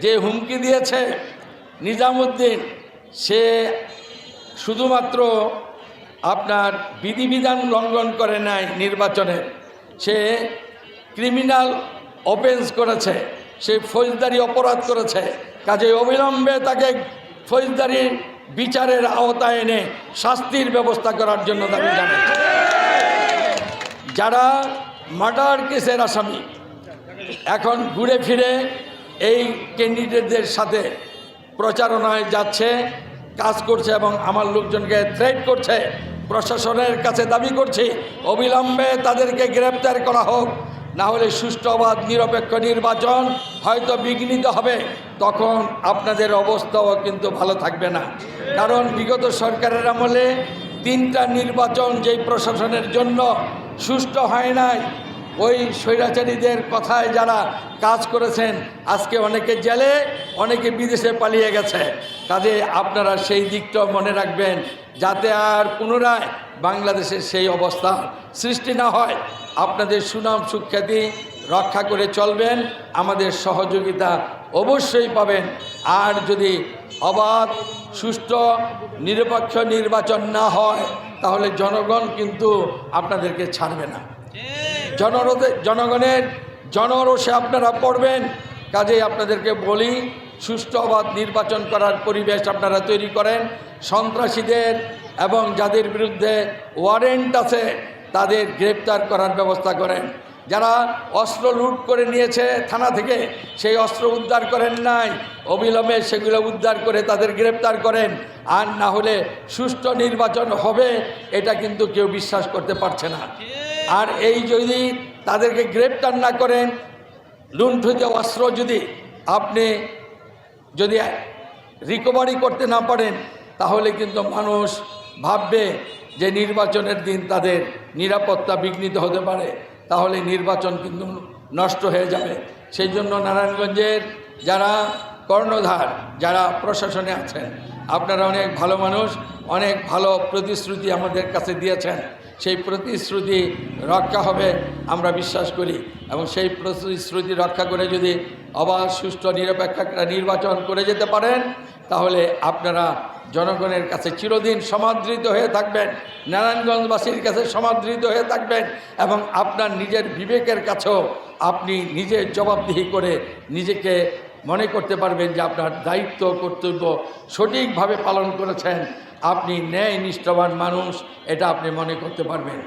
যে হুমকি দিয়েছে নিজামুদ্দিন, সে শুধুমাত্র আপনার বিধিবিধান লঙ্ঘন করে নাই নির্বাচনের, সে ক্রিমিনাল অফেন্স করেছে, সে ফৌজদারি অপরাধ করেছে। কাজে অবিলম্বে তাকে ফৌজদারি বিচারের আওতায় এনে শাস্তির ব্যবস্থা করার জন্য দাবি জানাচ্ছে। যারা মার্ডার কেসের আসামি এখন ঘুরে ফিরে এই ক্যান্ডিডেটদের সাথে প্রচারণায় যাচ্ছে, কাজ করছে এবং আমার লোকজনকে থ্রেট করছে, প্রশাসনের কাছে দাবি করছি অবিলম্বে তাদেরকে গ্রেপ্তার করা হোক, না হলে সুষ্ঠু অবাধ নিরপেক্ষ নির্বাচন হয়তো বিঘ্নিত হবে। তখন আপনাদের অবস্থাও কিন্তু ভালো থাকবে না। কারণ বিগত সরকারের আমলে 3টা নির্বাচন যেই প্রশাসনের জন্য সুষ্ঠু হয় নাই, ওই স্বৈরাচারীদের কথায় যারা কাজ করেছেন আজকে অনেকে জেলে, অনেকে বিদেশে পালিয়ে গেছে। কাজে আপনারা সেই দিকটাও মনে রাখবেন, যাতে আর পুনরায় বাংলাদেশের সেই অবস্থা সৃষ্টি না হয়। আপনাদের সুনাম সুখ্যাতি রক্ষা করে চলবেন, আমাদের সহযোগিতা অবশ্যই পাবেন। আর যদি অবাধ সুষ্ঠু নিরপেক্ষ নির্বাচন না হয় তাহলে জনগণ কিন্তু আপনাদেরকে ছাড়বে না। জনগণের জনরোষে আপনারা পড়বেন। কাজেই আপনাদেরকে বলি, সুষ্ঠু অবাধ নির্বাচন করার পরিবেশ আপনারা তৈরি করেন। সন্ত্রাসীদের এবং যাদের বিরুদ্ধে ওয়ারেন্ট আছে তাদের গ্রেপ্তার করার ব্যবস্থা করেন। যারা অস্ত্র লুট করে নিয়েছে থানা থেকে, সেই অস্ত্র উদ্ধার করেন নাই, অবিলম্বে সেগুলো উদ্ধার করে তাদের গ্রেপ্তার করেন। আর না হলে সুষ্ঠু নির্বাচন হবে এটা কিন্তু কেউ বিশ্বাস করতে পারছে না। আর এই যদি তাদেরকে গ্রেপ্তার না করেন, লুণ্ঠিত অস্ত্র আপনি যদি রিকভারি করতে না পারেন, তাহলে কিন্তু মানুষ ভাববে যে নির্বাচনের দিন তাদের নিরাপত্তা বিঘ্নিত হতে পারে, তাহলে নির্বাচন কিন্তু নষ্ট হয়ে যাবে। সেই জন্য নারায়ণগঞ্জের যারা কর্ণধার, যারা প্রশাসনে আছেন, আপনারা অনেক ভালো মানুষ, অনেক ভালো প্রতিশ্রুতি আমাদের কাছে দিয়েছেন। সেই প্রতিশ্রুতি রক্ষা হবে আমরা বিশ্বাস করি, এবং সেই প্রতিশ্রুতি রক্ষা করে যদি অবাধ সুষ্ঠু নিরপেক্ষ নির্বাচন করে যেতে পারেন, তাহলে আপনারা জনগণের কাছে চিরদিন সমাদৃত হয়ে থাকবেন, নারায়ণগঞ্জবাসীর কাছে সমাদৃত হয়ে থাকবেন, এবং আপনার নিজের বিবেকের কাছেও আপনি নিজের জবাবদিহি করে নিজেকে মনে করতে পারবেন যে আপনার দায়িত্ব কর্তব্য সঠিকভাবে পালন করেছেন, আপনি ন্যায় নিষ্ঠবান মানুষ, এটা আপনি মনে করতে পারবেন।